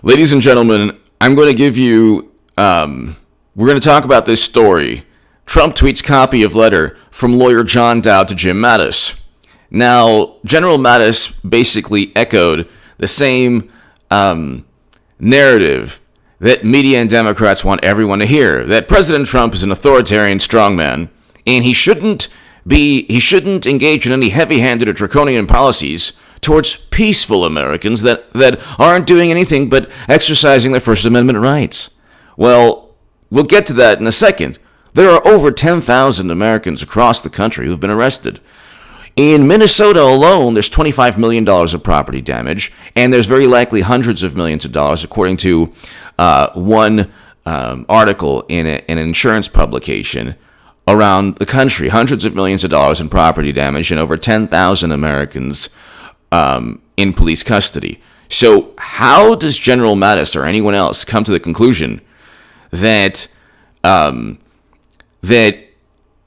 Ladies and gentlemen, I'm going to give you, we're going to talk about this story. Trump tweets copy of letter from lawyer John Dowd to Jim Mattis. Now, General Mattis basically echoed the same narrative that media and Democrats want everyone to hear, that President Trump is an authoritarian strongman, and he shouldn't engage in any heavy-handed or draconian policies towards peaceful Americans that aren't doing anything but exercising their First Amendment rights. Well, we'll get to that in a second. There are over 10,000 Americans across the country who've been arrested. In Minnesota alone, there's $25 million of property damage, and there's very likely hundreds of millions of dollars, according to one article in an insurance publication around the country. Hundreds of millions of dollars in property damage and over 10,000 Americans in police custody. So how does General Mattis or anyone else come to the conclusion that that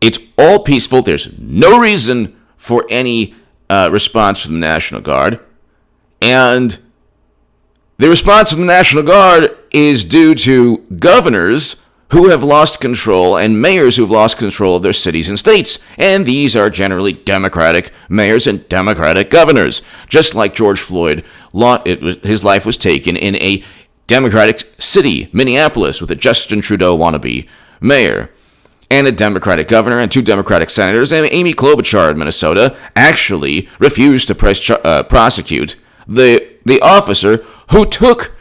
it's all peaceful? There's no reason for any response from the National Guard, and the response from the National Guard is due to governors who have lost control and mayors who have lost control of their cities and states. And these are generally Democratic mayors and Democratic governors. Just like George Floyd, his life was taken in a Democratic city, Minneapolis, with a Justin Trudeau wannabe mayor and a Democratic governor and two Democratic senators. And Amy Klobuchar in Minnesota actually refused to prosecute the officer who took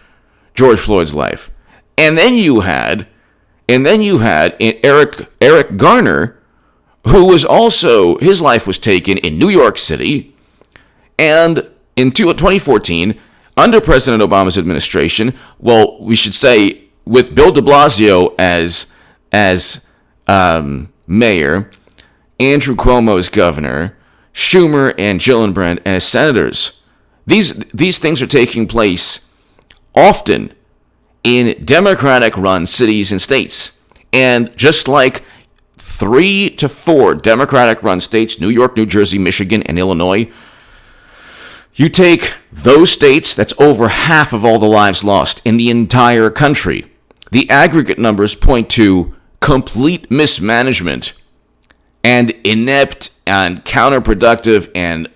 George Floyd's life. And then you had Eric Garner, who was also, his life was taken in New York City. And in 2014, under President Obama's administration, well, we should say with Bill de Blasio as mayor, Andrew Cuomo as governor, Schumer and Gillibrand as senators. These things are taking place often in Democratic-run cities and states. And just like 3 to 4 Democratic-run states, New York, New Jersey, Michigan, and Illinois, you take those states, that's over half of all the lives lost in the entire country. The aggregate numbers point to complete mismanagement and inept and counterproductive and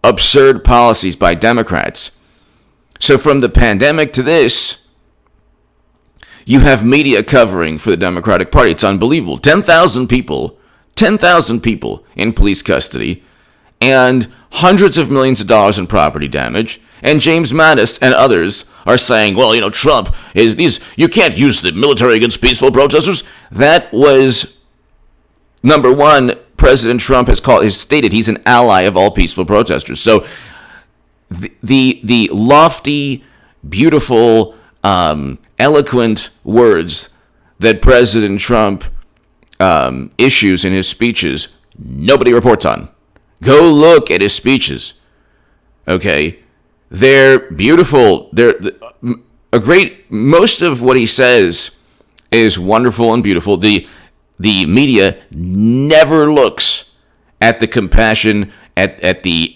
absurd policies by Democrats. So from the pandemic to this, you have media covering for the Democratic Party. It's unbelievable. 10,000 people in police custody, and hundreds of millions of dollars in property damage. And James Mattis and others are saying, well, Trump you can't use the military against peaceful protesters. That was, number one, President Trump has stated he's an ally of all peaceful protesters. So the lofty, beautiful, eloquent words that President Trump issues in his speeches, nobody reports on. Go look at his speeches. Okay, they're beautiful. Most of what he says is wonderful and beautiful. The media never looks at the compassion, at the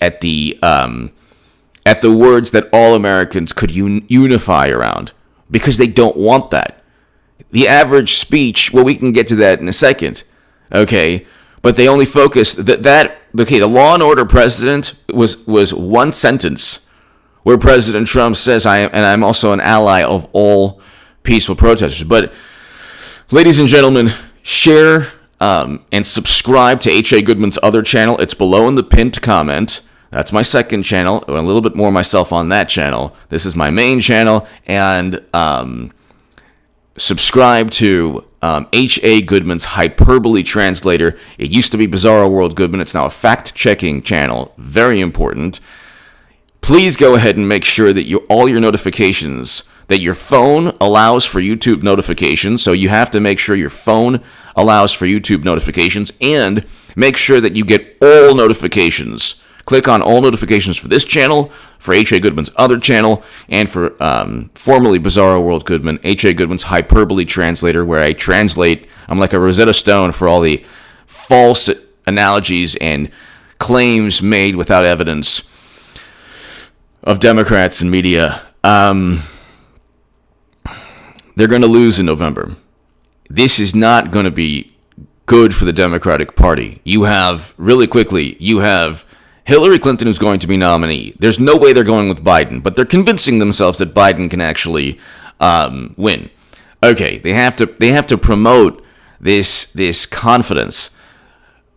words that all Americans could unify around, because they don't want that. The average speech, well, we can get to that in a second, okay? But they only focus the Law and Order president was one sentence where President Trump says, I'm also an ally of all peaceful protesters. But, ladies and gentlemen, share and subscribe to H.A. Goodman's other channel. It's below in the pinned comment. That's my second channel, a little bit more myself on that channel. This is my main channel, and subscribe to H.A. Goodman's Hyperbole Translator. It used to be Bizarro World Goodman. It's now a fact-checking channel. Very important. Please go ahead and make sure that all your notifications, that your phone allows for YouTube notifications. So you have to make sure your phone allows for YouTube notifications, and make sure that you get all notifications. Click on all notifications for this channel, for H.A. Goodman's other channel, and for formerly Bizarro World Goodman, H.A. Goodman's Hyperbole Translator, where I translate. I'm like a Rosetta Stone for all the false analogies and claims made without evidence of Democrats and media. they're going to lose in November. This is not going to be good for the Democratic Party. You have Hillary Clinton, who's going to be nominee. There's no way they're going with Biden, but they're convincing themselves that Biden can actually win. Okay, they have to promote this confidence.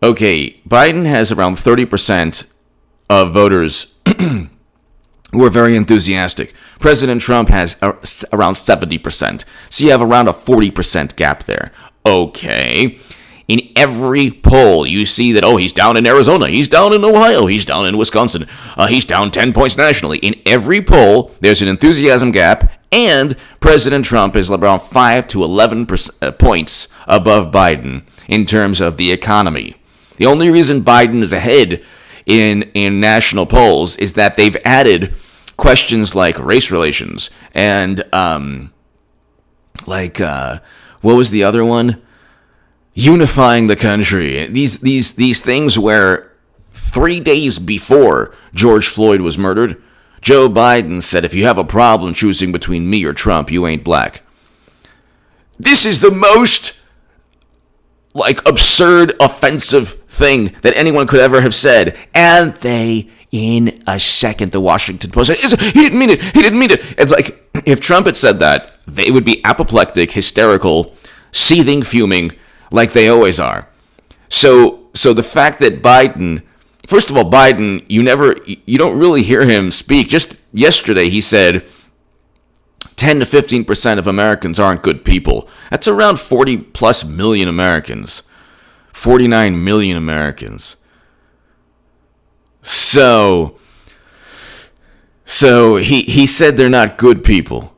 Okay, Biden has around 30% of voters who are very enthusiastic. President Trump has around 70%. So you have around a 40% gap there. Okay. In every poll, you see that, he's down in Arizona, he's down in Ohio, he's down in Wisconsin, he's down 10 points nationally. In every poll, there's an enthusiasm gap, and President Trump is around 5 to 11 points above Biden in terms of the economy. The only reason Biden is ahead in national polls is that they've added questions like race relations and what was the other one? Unifying the country. These things where 3 days before George Floyd was murdered, Joe Biden said, if you have a problem choosing between me or Trump, you ain't black. This is the most absurd, offensive thing that anyone could ever have said. And they, in a second, the Washington Post said, he didn't mean it. He didn't mean it. It's like, if Trump had said that, they would be apoplectic, hysterical, seething, fuming, like they always are. So the fact that Biden, first of all, Biden, you don't really hear him speak. Just yesterday, he said 10 to 15% of Americans aren't good people. That's around 40 plus million Americans. 49 million Americans. So he said they're not good people.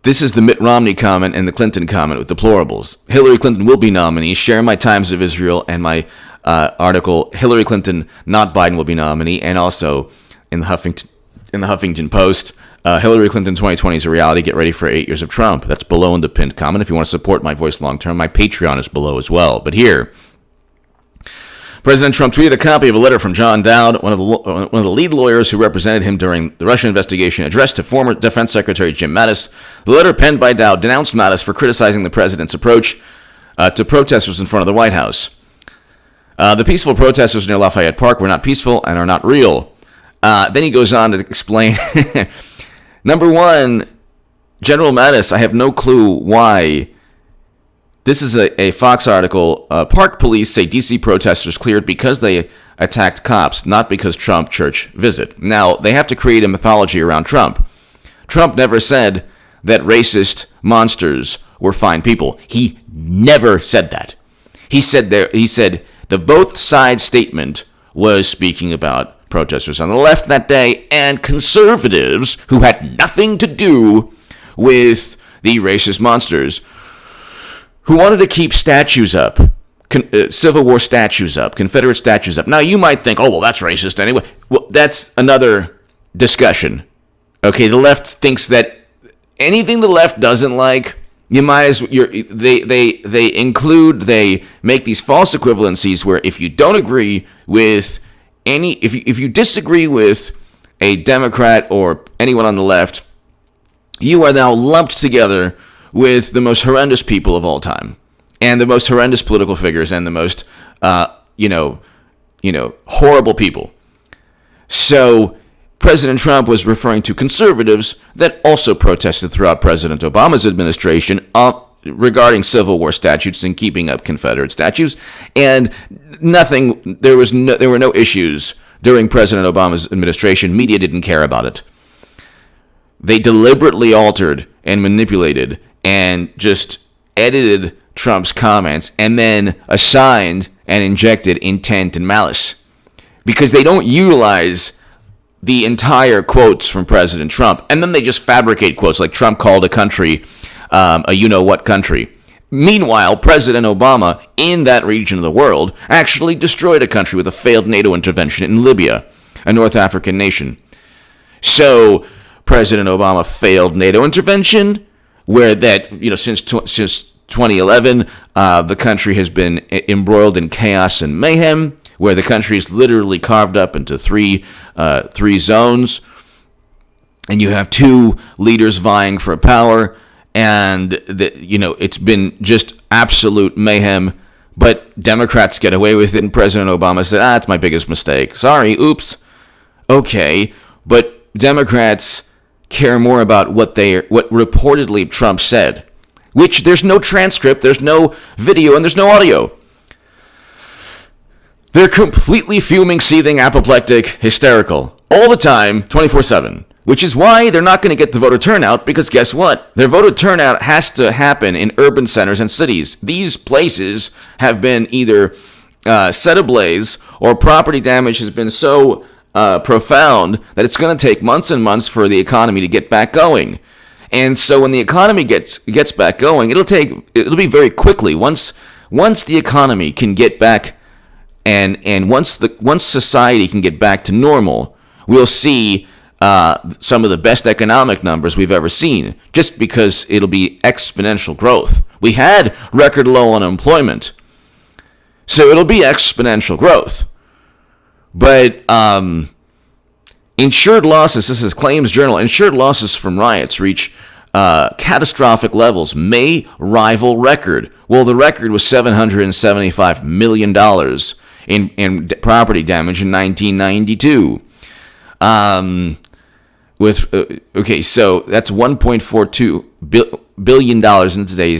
This is the Mitt Romney comment and the Clinton comment with deplorables. Hillary Clinton will be nominee. Share my Times of Israel and my article, Hillary Clinton, not Biden, will be nominee. And also in the Huffington Post, Hillary Clinton 2020 is a reality. Get ready for 8 years of Trump. That's below in the pinned comment. If you want to support my voice long term, my Patreon is below as well. But here, President Trump tweeted a copy of a letter from John Dowd, one of the lead lawyers who represented him during the Russia investigation, addressed to former Defense Secretary Jim Mattis. The letter penned by Dowd denounced Mattis for criticizing the president's approach to protesters in front of the White House. The peaceful protesters near Lafayette Park were not peaceful and are not real. Then he goes on to explain, number one, General Mattis, I have no clue why. This is a Fox article. Park police say D.C. protesters cleared because they attacked cops, not because Trump church visit. Now, they have to create a mythology around Trump. Trump never said that racist monsters were fine people. He never said that. He said the both sides statement was speaking about protesters on the left that day and conservatives who had nothing to do with the racist monsters, who wanted to keep statues up, Civil War statues up, Confederate statues up. Now, you might think, well, that's racist anyway. Well, that's another discussion. Okay, the left thinks that anything the left doesn't like, they make these false equivalencies where if you don't agree with if you disagree with a Democrat or anyone on the left, you are now lumped together with the most horrendous people of all time, and the most horrendous political figures, and the most, horrible people. So President Trump was referring to conservatives that also protested throughout President Obama's administration regarding Civil War statutes and keeping up Confederate statues, and there were no issues during President Obama's administration. Media didn't care about it. They deliberately altered and manipulated and just edited Trump's comments and then assigned and injected intent and malice, because they don't utilize the entire quotes from President Trump, and then they just fabricate quotes like Trump called a country a you-know-what country. Meanwhile, President Obama, in that region of the world, actually destroyed a country with a failed NATO intervention in Libya, a North African nation. So President Obama failed NATO intervention, where that, since 2011, the country has been embroiled in chaos and mayhem, where the country is literally carved up into three zones. and you have two leaders vying for power, and it's been just absolute mayhem. But Democrats get away with it, and President Obama said, it's my biggest mistake. Sorry, oops. Okay, but Democrats care more about what reportedly Trump said, which there's no transcript, there's no video, and there's no audio. They're completely fuming, seething, apoplectic, hysterical, all the time, 24/7, which is why they're not going to get the voter turnout, because guess what? Their voter turnout has to happen in urban centers and cities. These places have been either set ablaze, or property damage has been so profound that it's going to take months and months for the economy to get back going. And so when the economy gets back going, it'll be very quickly. Once the economy can get back, and once society can get back to normal, we'll see some of the best economic numbers we've ever seen, just because it'll be exponential growth. We had record low unemployment, so it'll be exponential growth. But insured losses, this is Claims Journal, insured losses from riots reach catastrophic levels, may rival record. Well, the record was $775 million in property damage in 1992. So that's $1.42 billion in today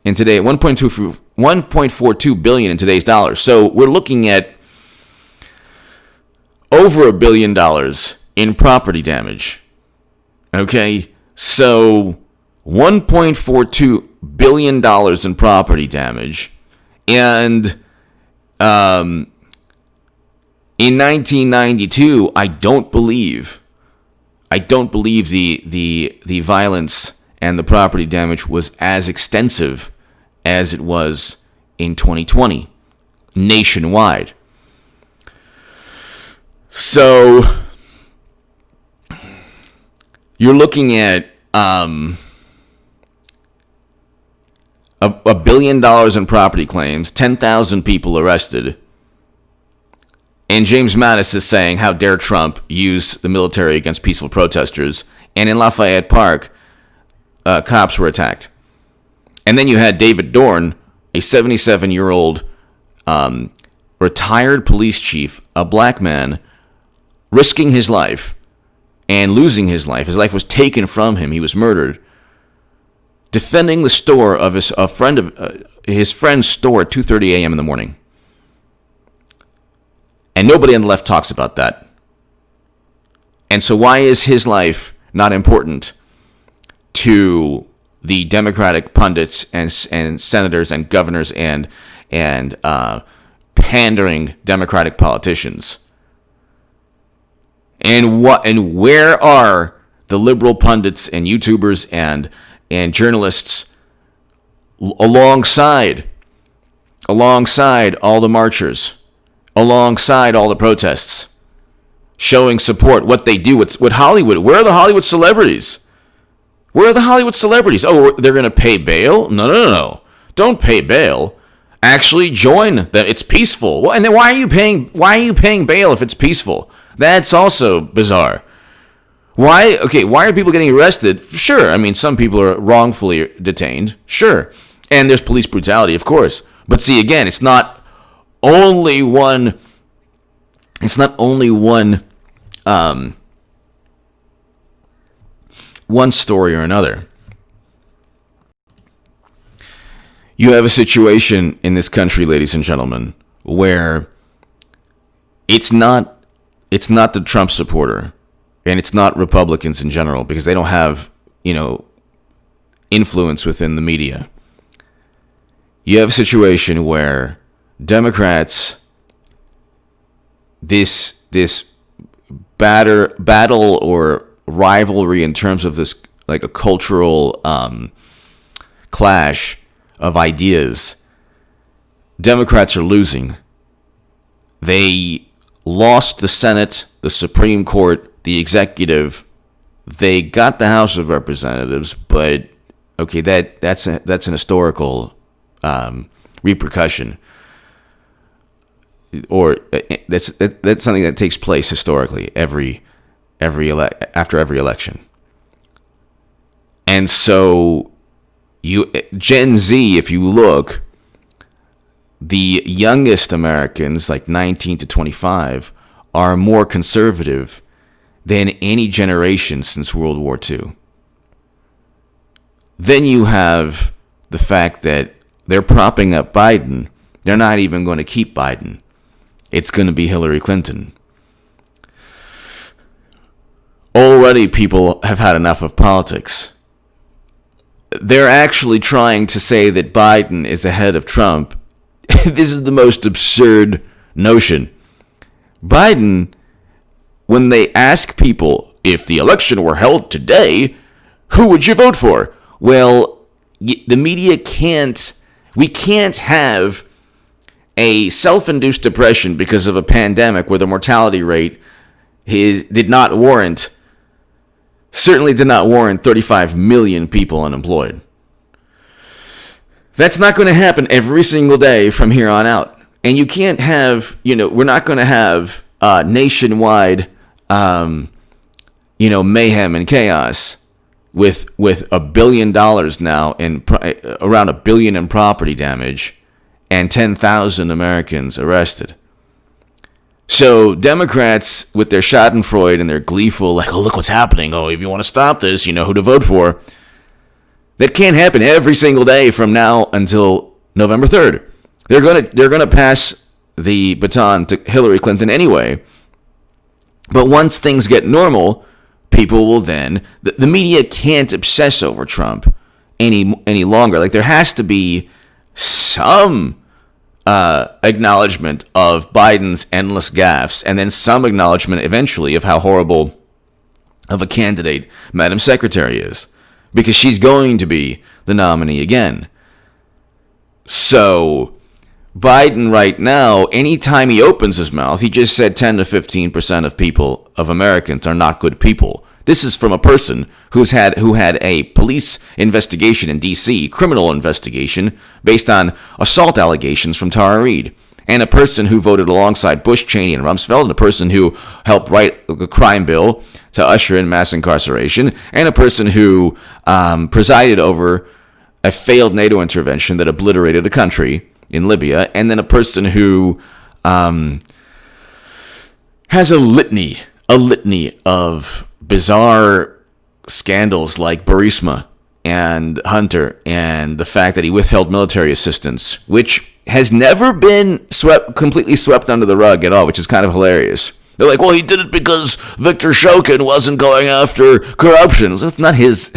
1.42 billion in today's dollars. So we're looking at over $1 billion in property damage. Okay, so $1.42 billion in property damage, and in 1992, I don't believe the violence and the property damage was as extensive as it was in 2020 nationwide. So you're looking at $1 billion in property claims, 10,000 people arrested, and James Mattis is saying, how dare Trump use the military against peaceful protesters? And in Lafayette Park, cops were attacked. And then you had David Dorn, a 77-year-old retired police chief, a black man, risking his life and losing his life. His life was taken from him. He was murdered, defending the store of his friend's store at 2:30 a.m. in the morning. And nobody on the left talks about that. And so why is his life not important to the Democratic pundits and senators and governors and pandering Democratic politicians? And where are the liberal pundits and YouTubers and journalists alongside all the marchers, alongside all the protests, showing support? What they do, what Hollywood? Where are the Hollywood celebrities? Where are the Hollywood celebrities? Oh, they're going to pay bail? No. Don't pay bail. Actually join them. It's peaceful. Well, and then why are you paying bail if it's peaceful? That's also bizarre. Why are people getting arrested? Sure, I mean, some people are wrongfully detained. Sure. And there's police brutality, of course. But see, again, it's not only one one story or another. You have a situation in this country, ladies and gentlemen, where it's not the Trump supporter, and it's not Republicans in general, because they don't have, influence within the media. You have a situation where Democrats, this battle or rivalry in terms of this, like a cultural clash of ideas, Democrats are losing. They lost the Senate, the Supreme Court, the executive. They got the House of Representatives, but okay, that's an historical repercussion, or that's something that takes place historically every after every election. And so Gen Z, if you look, the youngest Americans, like 19 to 25, are more conservative than any generation since World War II. Then you have the fact that they're propping up Biden. They're not even going to keep Biden. It's going to be Hillary Clinton. Already people have had enough of politics. They're actually trying to say that Biden is ahead of Trump. This is the most absurd notion. Biden, when they ask people, if the election were held today, who would you vote for? Well, the media we can't have a self-induced depression because of a pandemic where the mortality rate certainly did not warrant 35 million people unemployed. That's not going to happen every single day from here on out. And you can't have, we're not going to have nationwide, mayhem and chaos with $1 billion now and around $1 billion in property damage and 10,000 Americans arrested. So Democrats, with their schadenfreude and their gleeful, like, oh, look what's happening. Oh, if you want to stop this, you know who to vote for. That can't happen every single day from now until November 3rd. They're gonna pass the baton to Hillary Clinton anyway. But once things get normal, people will then the media can't obsess over Trump any longer. Like, there has to be some acknowledgement of Biden's endless gaffes, and then some acknowledgement eventually of how horrible of a candidate Madam Secretary is, because she's going to be the nominee again. So Biden right now, anytime he opens his mouth, he just said 10 to 15% of Americans are not good people. This is from a person who had a police investigation in D.C., criminal investigation, based on assault allegations from Tara Reade, and a person who voted alongside Bush, Cheney, and Rumsfeld, and a person who helped write a crime bill to usher in mass incarceration, and a person who presided over a failed NATO intervention that obliterated a country in Libya, and then a person who has a litany of bizarre scandals like Burisma and Hunter, and the fact that he withheld military assistance, which has never been completely swept under the rug at all, which is kind of hilarious. They're like, well, he did it because Viktor Shokin wasn't going after corruption. It's not his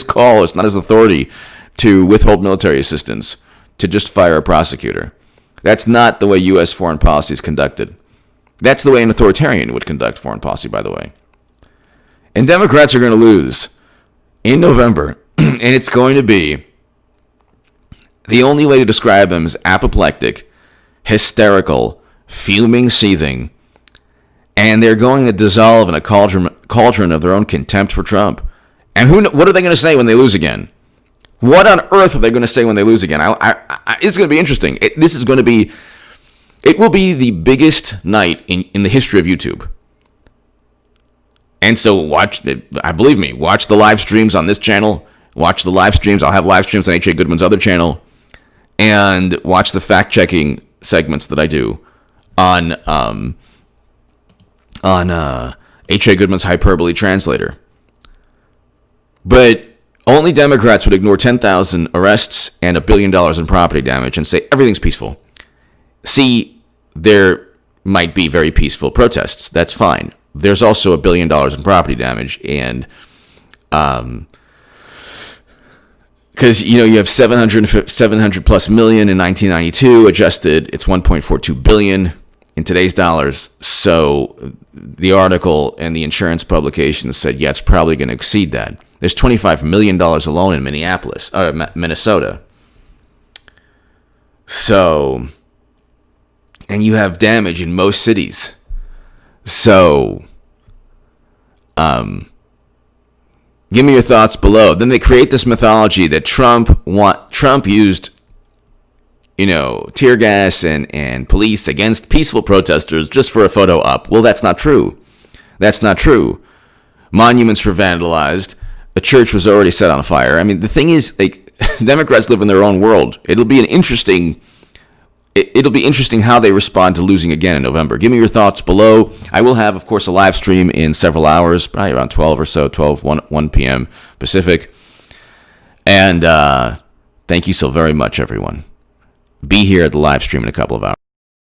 call. It's not his authority to withhold military assistance, to just fire a prosecutor. That's not the way U.S. foreign policy is conducted. That's the way an authoritarian would conduct foreign policy, by the way. And Democrats are going to lose in November, and it's going to be, the only way to describe them is apoplectic, hysterical, fuming, seething, and they're going to dissolve in a cauldron of their own contempt for Trump. And what are they going to say when they lose again? What on earth are they going to say when they lose again? It's going to be interesting. It will be the biggest night in the history of YouTube. And so watch the live streams on this channel. Watch the live streams. I'll have live streams on H.A. Goodman's other channel. And watch the fact-checking segments that I do on H.A. Goodman's Hyperbole Translator. But only Democrats would ignore 10,000 arrests and $1 billion in property damage and say everything's peaceful. See, there might be very peaceful protests. That's fine. There's also $1 billion in property damage, and because you have 700 plus million in 1992 adjusted, it's 1.42 billion in today's dollars. So the article and the insurance publication said, yeah, it's probably going to exceed that. There's $25 million alone in Minnesota. So, and you have damage in most cities. So, give me your thoughts below. Then they create this mythology that Trump used, tear gas and police against peaceful protesters just for a photo op. Well, that's not true. That's not true. Monuments were vandalized. A church was already set on fire. I mean, the thing is, like, Democrats live in their own world. It'll be interesting how they respond to losing again in November. Give me your thoughts below. I will have, of course, a live stream in several hours, probably around 12 or so, 1 p.m. Pacific. And thank you so very much, everyone. Be here at the live stream in a couple of hours.